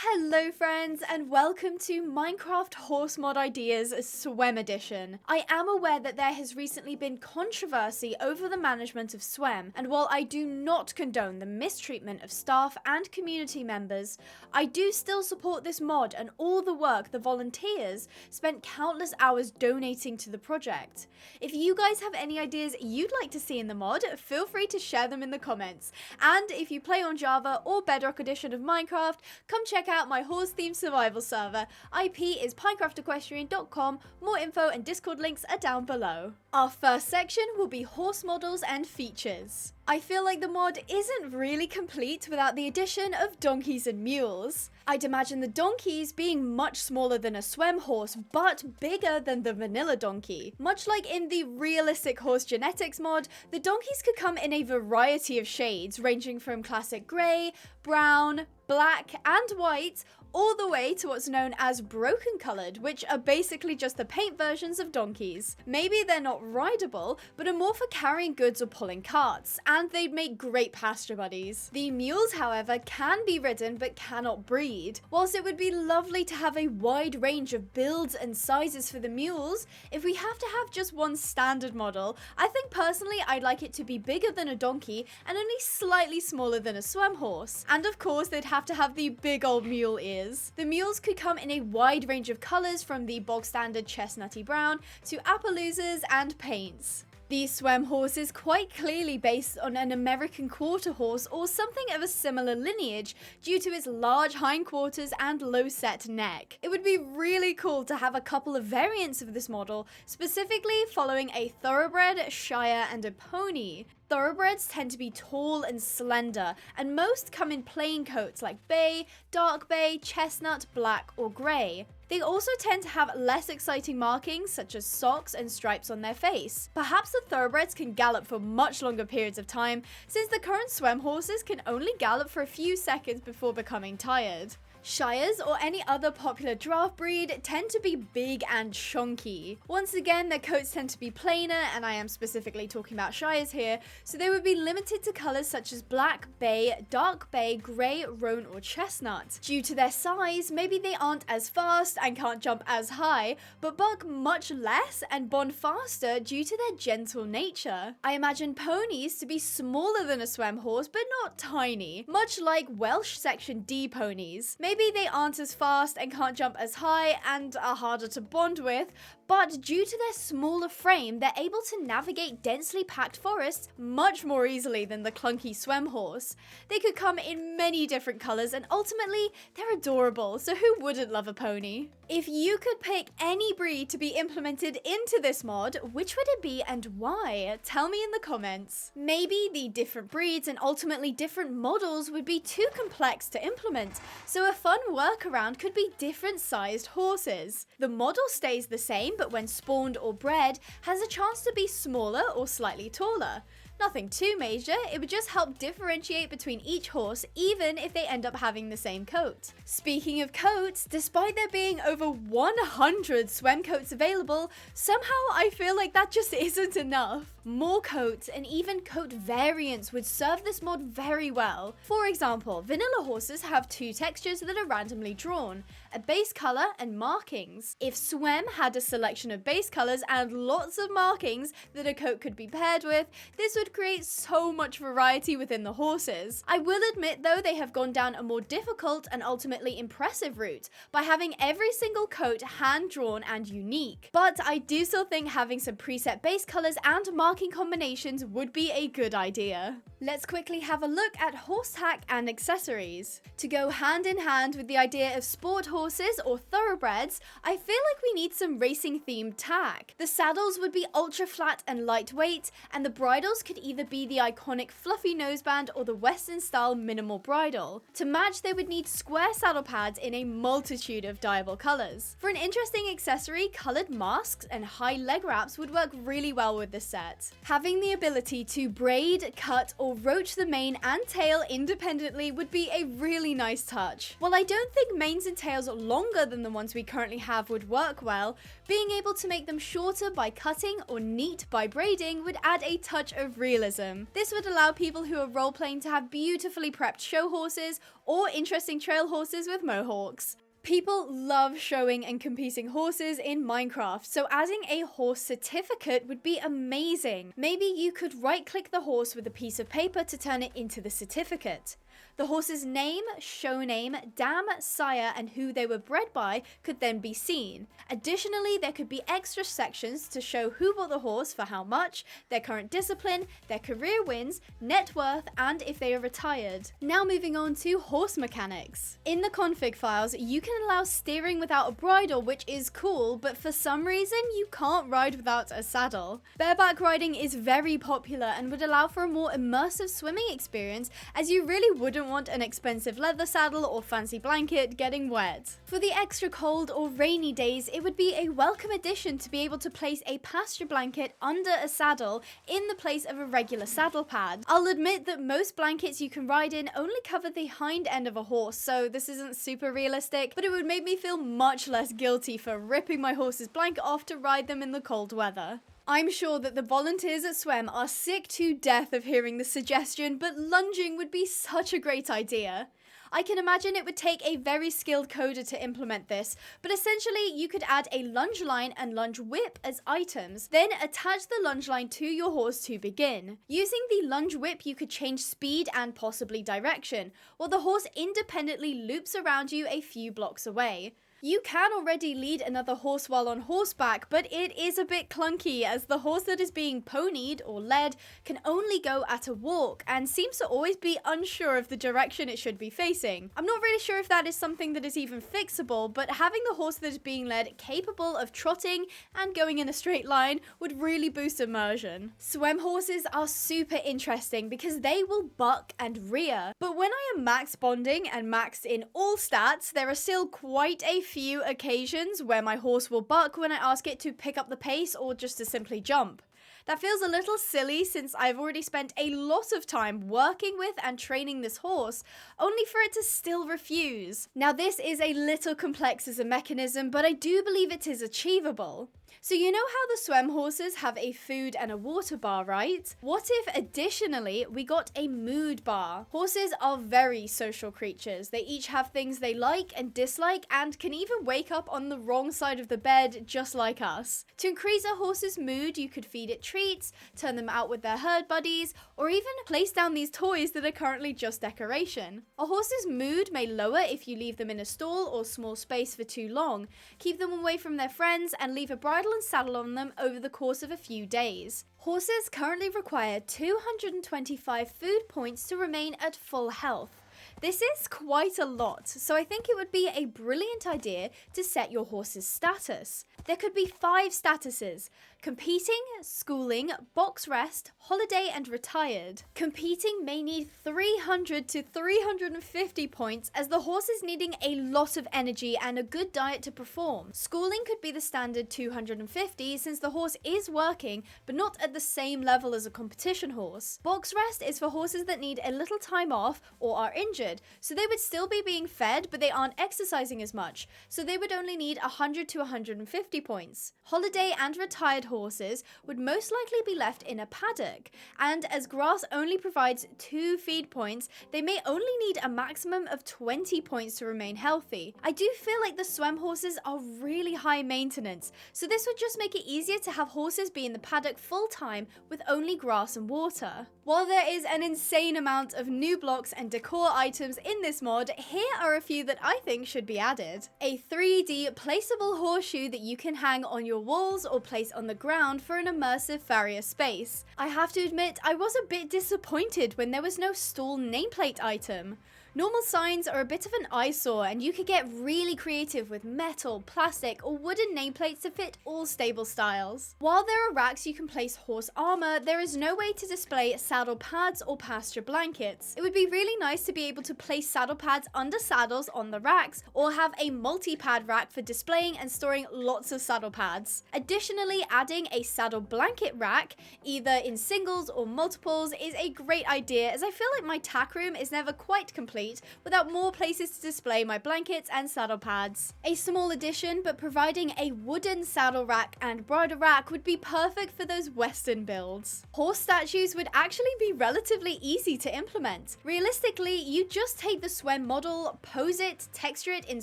Hello friends and welcome to Minecraft Horse Mod Ideas Swem Edition. I am aware that there has recently been controversy over the management of Swem, and while I do not condone the mistreatment of staff and community members, I do still support this mod and all the work the volunteers spent countless hours donating to the project. If you guys have any ideas you'd like to see in the mod, feel free to share them in the comments. And if you play on Java or Bedrock edition of Minecraft, come check out my horse-themed survival server. IP is pinecraftequestrian.com. More info and Discord links are down below. Our first section will be horse models and features. I feel like the mod isn't really complete without the addition of donkeys and mules. I'd imagine the donkeys being much smaller than a Swem horse, but bigger than the vanilla donkey. Much like in the realistic horse genetics mod, the donkeys could come in a variety of shades, ranging from classic grey, brown, black, and white, all the way to what's known as broken coloured, which are basically just the paint versions of donkeys. Maybe they're not rideable, but are more for carrying goods or pulling carts, and they'd make great pasture buddies. The mules, however, can be ridden but cannot breed. Whilst it would be lovely to have a wide range of builds and sizes for the mules, if we have to have just one standard model, I think personally I'd like it to be bigger than a donkey and only slightly smaller than a Swem horse. And of course they'd have to have the big old mule ears. The mules could come in a wide range of colours, from the bog standard chestnutty brown to Appaloosas and paints. The Swem horse is quite clearly based on an American quarter horse or something of a similar lineage due to its large hindquarters and low set neck. It would be really cool to have a couple of variants of this model, specifically following a thoroughbred, shire, and a pony. Thoroughbreds tend to be tall and slender, and most come in plain coats like bay, dark bay, chestnut, black, or grey. They also tend to have less exciting markings such as socks and stripes on their face. Perhaps the thoroughbreds can gallop for much longer periods of time, since the current Swem horses can only gallop for a few seconds before becoming tired. Shires or any other popular draft breed tend to be big and chunky. Once again, their coats tend to be plainer, and I am specifically talking about Shires here, so they would be limited to colours such as black, bay, dark bay, grey, roan or chestnut. Due to their size, maybe they aren't as fast and can't jump as high, but buck much less and bond faster due to their gentle nature. I imagine ponies to be smaller than a Swem horse, but not tiny, much like Welsh Section D ponies. Maybe they aren't as fast and can't jump as high and are harder to bond with, but due to their smaller frame, they're able to navigate densely packed forests much more easily than the clunky Swem horse. They could come in many different colours, and ultimately, they're adorable, so who wouldn't love a pony? If you could pick any breed to be implemented into this mod, which would it be and why? Tell me in the comments. Maybe the different breeds and ultimately different models would be too complex to implement, so a fun workaround could be different sized horses. The model stays the same, but when spawned or bred, has a chance to be smaller or slightly taller. Nothing too major, it would just help differentiate between each horse even if they end up having the same coat. Speaking of coats, despite there being over 100 Swem coats available, somehow I feel like that just isn't enough. More coats and even coat variants would serve this mod very well. For example, vanilla horses have two textures that are randomly drawn, a base colour and markings. If Swem had a selection of base colours and lots of markings that a coat could be paired with, this would create so much variety within the horses. I will admit though, they have gone down a more difficult and ultimately impressive route by having every single coat hand drawn and unique. But I do still think having some preset base colours and marking combinations would be a good idea. Let's quickly have a look at horse tack and accessories. To go hand in hand with the idea of sport horses or thoroughbreds, I feel like we need some racing themed tack. The saddles would be ultra flat and lightweight, and the bridles could either be the iconic fluffy noseband or the western style minimal bridle. To match, they would need square saddle pads in a multitude of dyeable colours. For an interesting accessory, coloured masks and high leg wraps would work really well with this set. it. Having the ability to braid, cut, or roach the mane and tail independently would be a really nice touch. While I don't think manes and tails longer than the ones we currently have would work well, being able to make them shorter by cutting or neat by braiding would add a touch of realism. This would allow people who are role-playing to have beautifully prepped show horses or interesting trail horses with mohawks. People love showing and competing horses in Minecraft, so adding a horse certificate would be amazing. Maybe you could right-click the horse with a piece of paper to turn it into the certificate. The horse's name, show name, dam, sire, and who they were bred by could then be seen. Additionally, there could be extra sections to show who bought the horse for how much, their current discipline, their career wins, net worth, and if they are retired. Now moving on to horse mechanics. In the config files, you can allow steering without a bridle, which is cool, but for some reason, you can't ride without a saddle. Bareback riding is very popular and would allow for a more immersive swimming experience, as you really wouldn't want an expensive leather saddle or fancy blanket getting wet. For the extra cold or rainy days, it would be a welcome addition to be able to place a pasture blanket under a saddle in the place of a regular saddle pad. I'll admit that most blankets you can ride in only cover the hind end of a horse, so this isn't super realistic, but it would make me feel much less guilty for ripping my horse's blanket off to ride them in the cold weather. I'm sure that the volunteers at SWEM are sick to death of hearing the suggestion, but lunging would be such a great idea. I can imagine it would take a very skilled coder to implement this, but essentially you could add a lunge line and lunge whip as items, then attach the lunge line to your horse to begin. Using the lunge whip, you could change speed and possibly direction, while the horse independently loops around you a few blocks away. You can already lead another horse while on horseback, but it is a bit clunky as the horse that is being ponied or led can only go at a walk and seems to always be unsure of the direction it should be facing. I'm not really sure if that is something that is even fixable, but having the horse that is being led capable of trotting and going in a straight line would really boost immersion. Swim horses are super interesting because they will buck and rear, but when I am max bonding and maxed in all stats, there are still quite a few occasions where my horse will buck when I ask it to pick up the pace or just to simply jump. That feels a little silly since I've already spent a lot of time working with and training this horse, only for it to still refuse. Now this is a little complex as a mechanism, but I do believe it is achievable. So you know how the swim horses have a food and a water bar, right? What if additionally we got a mood bar? Horses are very social creatures. They each have things they like and dislike and can even wake up on the wrong side of the bed just like us. To increase a horse's mood, you could feed it treats, turn them out with their herd buddies, or even place down these toys that are currently just decoration. A horse's mood may lower if you leave them in a stall or small space for too long, keep them away from their friends, and leave a bridle and saddle on them over the course of a few days. Horses currently require 225 food points to remain at full health. This is quite a lot, so I think it would be a brilliant idea to set your horse's status. There could be 5 statuses: competing, schooling, box rest, holiday, and retired. Competing may need 300 to 350 points as the horse is needing a lot of energy and a good diet to perform. Schooling could be the standard 250 since the horse is working but not at the same level as a competition horse. Box rest is for horses that need a little time off or are injured, so they would still be being fed but they aren't exercising as much, so they would only need 100 to 150 points. Holiday and retired horses would most likely be left in a paddock, and as grass only provides 2 feed points, they may only need a maximum of 20 points to remain healthy. I do feel like the swim horses are really high maintenance, so this would just make it easier to have horses be in the paddock full time with only grass and water. While there is an insane amount of new blocks and decor items in this mod, here are a few that I think should be added. A 3D placeable horseshoe that you can hang on your walls or place on the ground for an immersive farrier space. I have to admit, I was a bit disappointed when there was no stall nameplate item. Normal signs are a bit of an eyesore, and you could get really creative with metal, plastic, or wooden nameplates to fit all stable styles. While there are racks you can place horse armor, there is no way to display saddle pads or pasture blankets. It would be really nice to be able to place saddle pads under saddles on the racks, or have a multi-pad rack for displaying and storing lots of saddle pads. Additionally, adding a saddle blanket rack, either in singles or multiples, is a great idea, as I feel like my tack room is never quite complete without more places to display my blankets and saddle pads. A small addition, but providing a wooden saddle rack and bridle rack would be perfect for those western builds. Horse statues would actually be relatively easy to implement. Realistically, you just take the Swem model, pose it, texture it in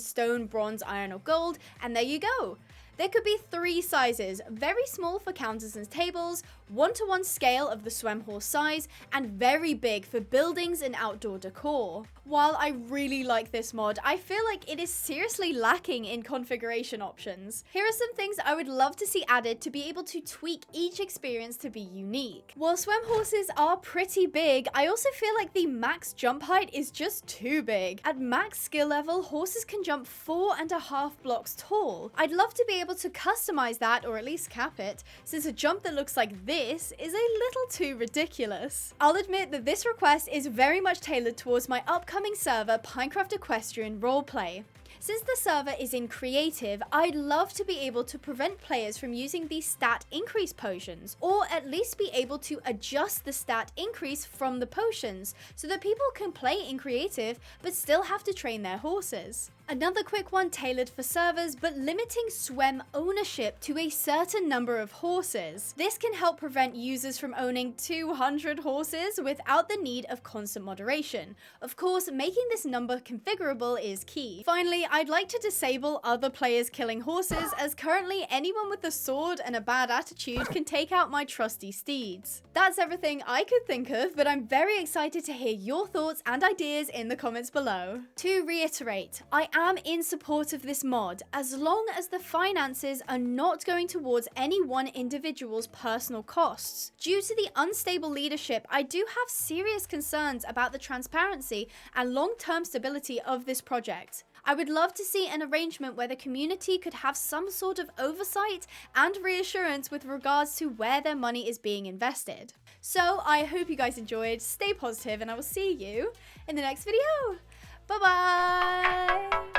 stone, bronze, iron or gold, and there you go. There could be 3 sizes, very small for counters and tables, 1-to-1 scale of the Swem horse size, and very big for buildings and outdoor decor. While I really like this mod, I feel like it is seriously lacking in configuration options. Here are some things I would love to see added to be able to tweak each experience to be unique. While Swem horses are pretty big, I also feel like the max jump height is just too big. At max skill level, horses can jump 4.5 blocks tall. I'd love to be able to customize that, or at least cap it, since a jump that looks like this is a little too ridiculous. I'll admit that this request is very much tailored towards my upcoming server, Pinehaven Equestrian Roleplay. Since the server is in creative, I'd love to be able to prevent players from using these stat increase potions, or at least be able to adjust the stat increase from the potions, so that people can play in creative but still have to train their horses. Another quick one tailored for servers, but limiting Swem ownership to a certain number of horses. This can help prevent users from owning 200 horses without the need of constant moderation. Of course, making this number configurable is key. Finally, I'd like to disable other players killing horses, as currently anyone with a sword and a bad attitude can take out my trusty steeds. That's everything I could think of, but I'm very excited to hear your thoughts and ideas in the comments below. To reiterate, I am in support of this mod, as long as the finances are not going towards any one individual's personal costs. Due to the unstable leadership, I do have serious concerns about the transparency and long-term stability of this project. I would love to see an arrangement where the community could have some sort of oversight and reassurance with regards to where their money is being invested. So I hope you guys enjoyed, stay positive, and I will see you in the next video. Bye bye!